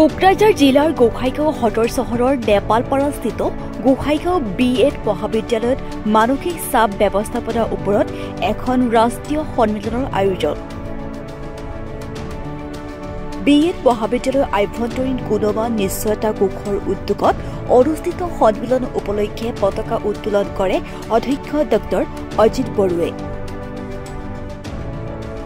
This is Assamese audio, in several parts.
কোকৰাঝাৰ জিলাৰ গোসাইগাঁও সদৰ চহৰৰ নেপালপাৰাস্থিত গোসাইগাঁও BEd মহাবিদ্যালয়ত মানসিক চাপ ব্যৱস্থাপনাৰ ওপৰত এখন ৰাষ্ট্ৰীয় সন্মিলনৰ আয়োজন। BEd মহাবিদ্যালয়ৰ আভ্যন্তৰীণ গুণমান নিশ্চয়তা কোষৰ উদ্যোগত অনুষ্ঠিত সন্মিলন উপলক্ষে পতাকা উত্তোলন কৰে অধ্যক্ষ ডক্টৰ অজিত বৰুৱে।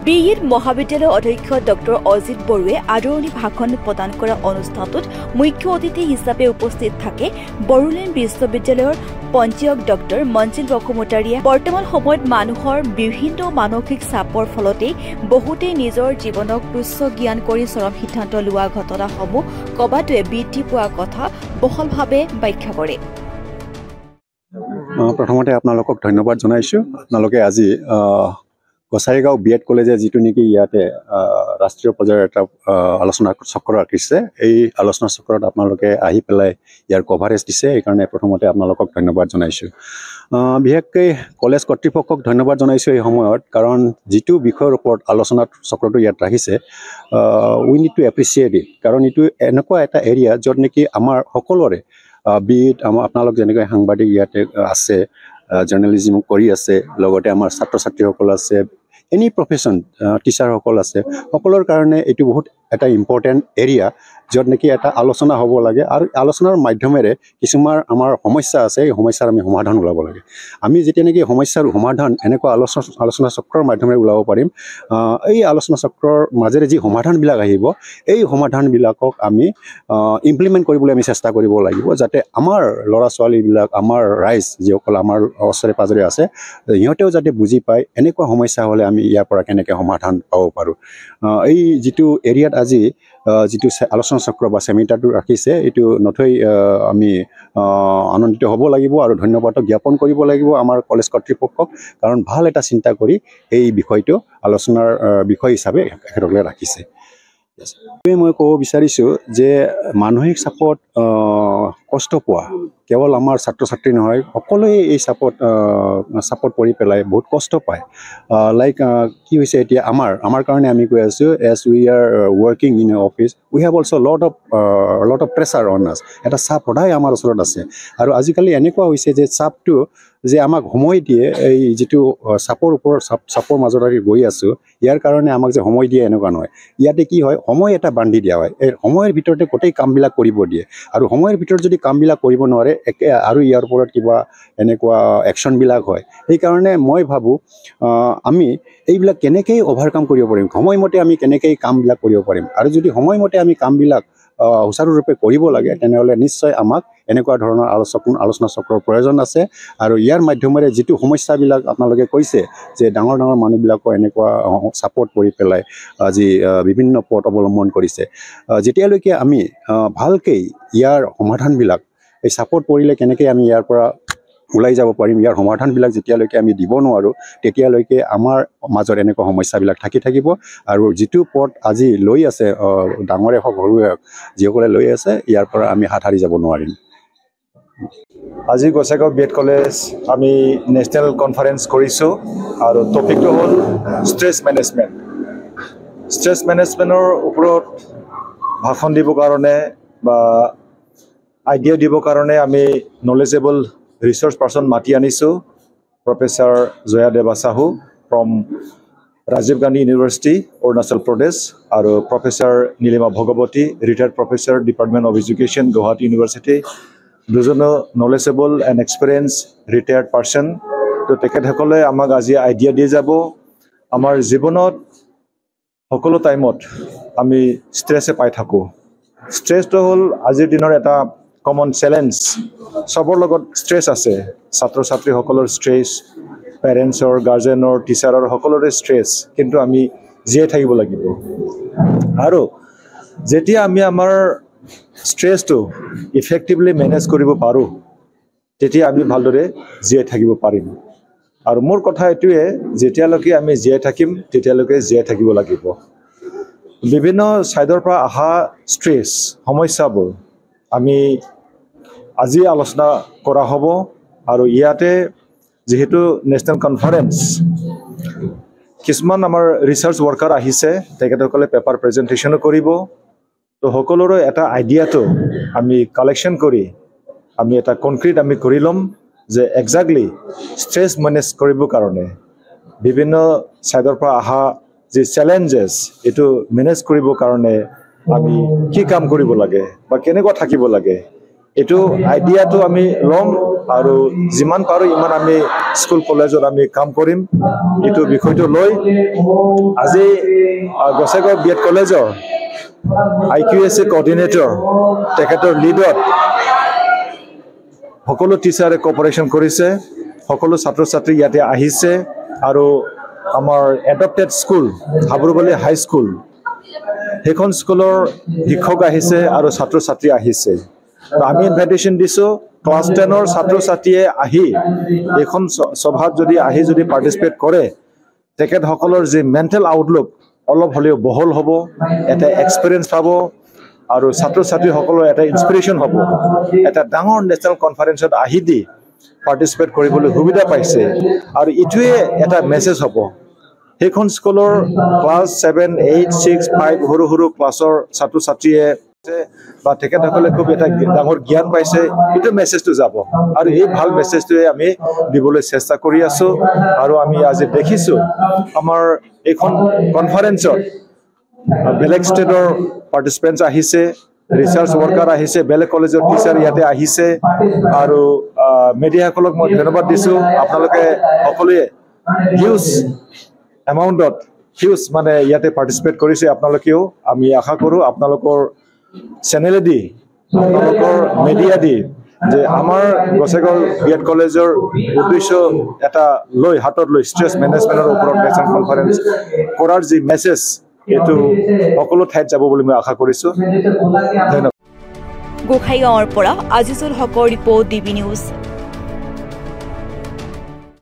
BEd মহাবিদ্যালয়ৰ অধ্যক্ষ ডক্টৰ অজিত বৰুৱে আদৰণি ভাষণ প্ৰদান কৰা অনুষ্ঠানটোত মুখ্য অতিথি হিচাপে উপস্থিত থাকে বড়োলেণ্ড বিশ্ববিদ্যালয়ৰ পঞ্জীয়ক ডক্টৰ মঞ্জিল বসুমতাৰীয়ে। বৰ্তমান সময়ত মানুহৰ বিভিন্ন মানসিক চাপৰ ফলতেই বহুতেই নিজৰ জীৱনক তুচ্ছ জ্ঞান কৰি চৰম সিদ্ধান্ত লোৱা ঘটনাসমূহ কবাটোৱে বৃদ্ধি পোৱা কথা বহলভাৱে ব্যাখ্যা কৰে। প্ৰথমতে আপোনালোকক ধন্যবাদ জনাইছোঁ। আপোনালোকে আজি গোসাইগাঁও BEd কলেজে যিটো নেকি ইয়াতে ৰাষ্ট্ৰীয় পৰ্যায়ৰ এটা আলোচনা চক্ৰ ৰাখিছে, এই আলোচনা চক্ৰত আপোনালোকে আহি পেলাই ইয়াৰ কভাৰেজ দিছে, সেইকাৰণে প্ৰথমতে আপোনালোকক ধন্যবাদ জনাইছোঁ। বিশেষকৈ কলেজ কৰ্তৃপক্ষক ধন্যবাদ জনাইছোঁ এই সময়ত, কাৰণ যিটো বিষয়ৰ ওপৰত আলোচনা চক্ৰটো ইয়াত ৰাখিছে, উই নিড টু এপ্ৰিচিয়েট ইট, কাৰণ এইটো এনেকুৱা এটা এৰিয়া য'ত নেকি আমাৰ সকলোৰে BEd আপোনালোক যেনেকৈ সাংবাদিক ইয়াতে আছে, জাৰ্নেলিজিম কৰি আছে, লগতে আমাৰ ছাত্ৰ ছাত্ৰীসকল আছে, এনি প্ৰফেশ্যন টিচাৰসকল আছে, সকলোৰ কাৰণে এইটো বহুত এটা ইম্পৰ্টেণ্ট এৰিয়া য'ত নেকি এটা আলোচনা হ'ব লাগে, আৰু আলোচনাৰ মাধ্যমেৰে কিছুমান আমাৰ সমস্যা আছে, এই সমস্যাৰ আমি সমাধান ওলাব লাগে। আমি যেতিয়া নেকি সমস্যাৰ সমাধান এনেকুৱা আলোচনা চক্ৰৰ মাধ্যমেৰে ওলাব পাৰিম, এই আলোচনা চক্ৰৰ মাজেৰে যি সমাধানবিলাক আহিব, এই সমাধানবিলাকক আমি ইমপ্লিমেণ্ট কৰিবলৈ আমি চেষ্টা কৰিব লাগিব, যাতে আমাৰ ল'ৰা ছোৱালীবিলাক, আমাৰ ৰাইজ যিসকল আমাৰ ওচৰে পাজৰে আছে, সিহঁতেও যাতে বুজি পায় এনেকুৱা সমস্যা হ'লে আমি ইয়াৰ পৰা কেনেকৈ সমাধান পাব পাৰোঁ। এই যিটো এৰিয়াত আজি যিটো আলোচনা চক্ৰ বা চেমিনাৰটো ৰাখিছে, এইটো নথৈ আমি আনন্দিত হ'ব লাগিব আৰু ধন্যবাদ জ্ঞাপন কৰিব লাগিব আমাৰ কলেজ কৰ্তৃপক্ষক, কাৰণ ভাল এটা চিন্তা কৰি এই বিষয়টো আলোচনাৰ বিষয় হিচাপে একেলগে ৰাখিছে। মই ক'ব বিচাৰিছোঁ যে মানসিক চাপত কষ্ট পোৱা কেৱল আমাৰ ছাত্ৰ ছাত্ৰী নহয়, সকলোৱে এই চাপত পৰি পেলাই বহুত কষ্ট পায়। লাইক কি হৈছে এতিয়া আমাৰ কাৰণে আমি কৈ আছোঁ, as we are working in a office, we have also' lot of pressure on us. এটা চাপ সদায় আমাৰ ওচৰত আছে, আৰু আজিকালি এনেকুৱা হৈছে যে চাপটো যে আমাক সময় দিয়ে, এই যিটো চাপৰ মাজত আমি গৈ আছোঁ, ইয়াৰ কাৰণে আমাক যে সময় দিয়ে এনেকুৱা নহয়। ইয়াতে কি হয়, সময় এটা বান্ধি দিয়া হয়, এই সময়ৰ ভিতৰতে গোটেই কামবিলাক কৰিব দিয়ে, আৰু সময়ৰ ভিতৰত যদি কামবিলাক কৰিব নোৱাৰে আৰু ইয়াৰ ওপৰত কিবা এনেকুৱা একশ্যনবিলাক হয়। সেইকাৰণে মই ভাবোঁ আমি এইবিলাক কেনেকৈ অভাৰকাম কৰিব পাৰিম, সময়মতে আমি কেনেকৈ কামবিলাক কৰিব পাৰিম, আৰু যদি সময়মতে আমি কামবিলাক সুচাৰুৰূপে কৰিব লাগে, তেনেহ'লে নিশ্চয় আমাক এনেকুৱা ধৰণৰ আলোচনা চক্ৰৰ প্ৰয়োজন আছে। আৰু ইয়াৰ মাধ্যমেৰে যিটো সমস্যাবিলাক আপোনালোকে কৈছে যে ডাঙৰ মানুহবিলাকৰ এনেকুৱা চাপত পৰি পেলাই আজি বিভিন্ন পথ অৱলম্বন কৰিছে, যেতিয়ালৈকে আমি ভালকৈ ইয়াৰ সমাধানবিলাক, এই চাপত পৰিলে কেনেকৈ আমি ইয়াৰ পৰা ওলাই যাব পাৰিম, ইয়াৰ সমাধানবিলাক যেতিয়ালৈকে আমি দিব নোৱাৰোঁ, তেতিয়ালৈকে আমাৰ মাজত এনেকুৱা সমস্যাবিলাক থাকিব, আৰু যিটো পথ আজি লৈ আছে ডাঙৰে হওক সৰুৱে হওক, যিসকলে লৈ আছে, ইয়াৰ পৰা আমি হাত সাৰি যাব নোৱাৰিম। আজি গোসাইগাঁও BEd কলেজ আমি নেশ্যনেল কনফাৰেঞ্চ কৰিছোঁ, আৰু টপিকটো হ'ল ষ্ট্ৰেছ মেনেজমেণ্ট। ষ্ট্ৰেছ মেনেজমেণ্টৰ ওপৰত ভাষণ দিবৰ কাৰণে বা আইডিয়া দিবৰ কাৰণে আমি নলেজেবল ৰিচাৰ্চ পাৰ্চন মাতি আনিছোঁ, professor Jaya Deva Sahu from Rajiv Gandhi university, Arunachal Pradesh, আৰু professor Nilima Bhagawati, retired professor department of education, Guwahati university, দুজনো knowledgeable and experience retired person. তো তেখেতসকলে আমাক আজি আইডিয়া দি যাব। আমাৰ জীৱনত সকলো টাইমত আমি ষ্ট্ৰেছে পাই থাকোঁ। ষ্ট্ৰেছটো হ'ল আজিৰ দিনৰ এটা কমন চেলেঞ্জ। চবৰ লগত ষ্ট্ৰেছ আছে, ছাত্ৰ ছাত্ৰীসকলৰ ষ্ট্ৰেছ, পেৰেণ্টছৰ, গাৰ্জেনৰ, টিচাৰৰ, সকলোৰে ষ্ট্ৰেছ, কিন্তু আমি জীয়াই থাকিব লাগিব। আৰু যেতিয়া আমি আমাৰ ষ্ট্ৰেছটো ইফেক্টিভলি মেনেজ কৰিব পাৰোঁ, তেতিয়া আমি ভালদৰে জীয়াই থাকিব পাৰিম। আৰু মোৰ কথা এইটোৱে, যেতিয়ালৈকে আমি জীয়াই থাকিম তেতিয়ালৈকে জীয়াই থাকিব লাগিব। বিভিন্ন ছাইডৰ পৰা অহা ষ্ট্ৰেছ সমস্যাবোৰ আমি আজি আলোচনা কৰা হ'ব, আৰু ইয়াতে যিহেতু নেশ্যনেল কনফাৰেঞ্চ, কিছুমান আমাৰ ৰিচাৰ্চ ৱৰ্কাৰ আহিছে, তেখেতসকলে পেপাৰ প্ৰেজেণ্টেশ্যনো কৰিব। তো সকলোৰে এটা আইডিয়াটো আমি কালেকশ্যন কৰি আমি এটা কনক্ৰিট আমি কৰি ল'ম যে এক্সাক্টলি ষ্ট্ৰেছ মেনেজ কৰিবৰ কাৰণে বিভিন্ন ছাইডৰ পৰা অহা যে চেলেঞ্জেছ এইটো মেনেজ কৰিবৰ কাৰণে আমি কি কাম কৰিব লাগে বা কেনেকুৱা থাকিব লাগে এইটো আইডিয়াটো আমি ল'ম আৰু যিমান পাৰোঁ ইমান আমি স্কুল কলেজত আমি কাম কৰিম এইটো বিষয়টো লৈ আজি গোসাইগাঁও BEd কলেজৰ IQSA কোঅৰ্ডিনেটৰ তেখেতৰ লিডত সকলো টিচাৰে কোঅপাৰেশ্যন কৰিছে সকলো ছাত্ৰ ছাত্ৰী ইয়াতে আহিছে আৰু আমাৰ এডপ্টেড স্কুল হাবুৰবালি হাই স্কুল সেইখন স্কুলৰ শিক্ষক আহিছে আৰু ছাত্ৰ ছাত্ৰী আহিছে আমি ইনভাইটেশ্যন দিছোঁ ক্লাছ 10ৰ ছাত্ৰ ছাত্ৰীয়ে আহি এইখন সভাত যদি আহি যদি পাৰ্টিচিপেট কৰে তেখেতসকলৰ যি মেণ্টেল আউটলুক অলপ হ'লেও বহল হ'ব এটা এক্সপিৰিয়েঞ্চ পাব আৰু ছাত্ৰ ছাত্ৰীসকলৰ এটা ইনস্পিৰেশ্যন হ'ব এটা ডাঙৰ নেশ্যনেল কনফাৰেন্সত আহি দি পাৰ্টিচিপেট কৰিবলৈ সুবিধা পাইছে আৰু ইটোৱে এটা মেছেজ হ'ব সেইখন স্কুলৰ ক্লাছ 7, 8, 6, 5 সৰু সৰু ক্লাছৰ ছাত্ৰ ছাত্ৰীয়ে বা তেখেতসকলে খুব এটা ডাঙৰ জ্ঞান পাইছে এইটো মেছেজটো যাব আৰু এই ভাল মেছেজটোৱে আমি দিবলৈ চেষ্টা কৰি আছোঁ আৰু আমি আজি দেখিছোঁ আমাৰ এইখন কনফাৰেন্সত বেলেগ ষ্টেটৰ পাৰ্টিচিপেণ্টছ আহিছে ৰিচাৰ্চ ৱৰ্কাৰ আহিছে বেলেগ কলেজৰ টিচাৰ ইয়াতে আহিছে আৰু মিডিয়াসকলক মই ধন্যবাদ দিছোঁ আপোনালোকে সকলোৱে হিউজ এমাউণ্টত হিউজ মানে ইয়াতে পাৰ্টিচিপেট কৰিছে আপোনালোকেও আমি আশা কৰোঁ আপোনালোকৰ চেনেলেদি আপোনালোকৰ মিডিয়া দি যে আমাৰ গোসাইগাঁও BEd কলেজৰ উদ্দেশ্য এটা লৈ হাতত লৈ ষ্ট্ৰেছ মেনেজমেণ্টৰ ওপৰত নেশ্যনেল কনফাৰেন্স কৰাৰ যি মেছেজ এইটো সকলো ঠাইত যাব বুলি মই আশা কৰিছোঁ ধন্যবাদ গোসাইগাঁৱৰ পৰা আজিজুল হকৰ ৰিপৰ্ট DB নিউজ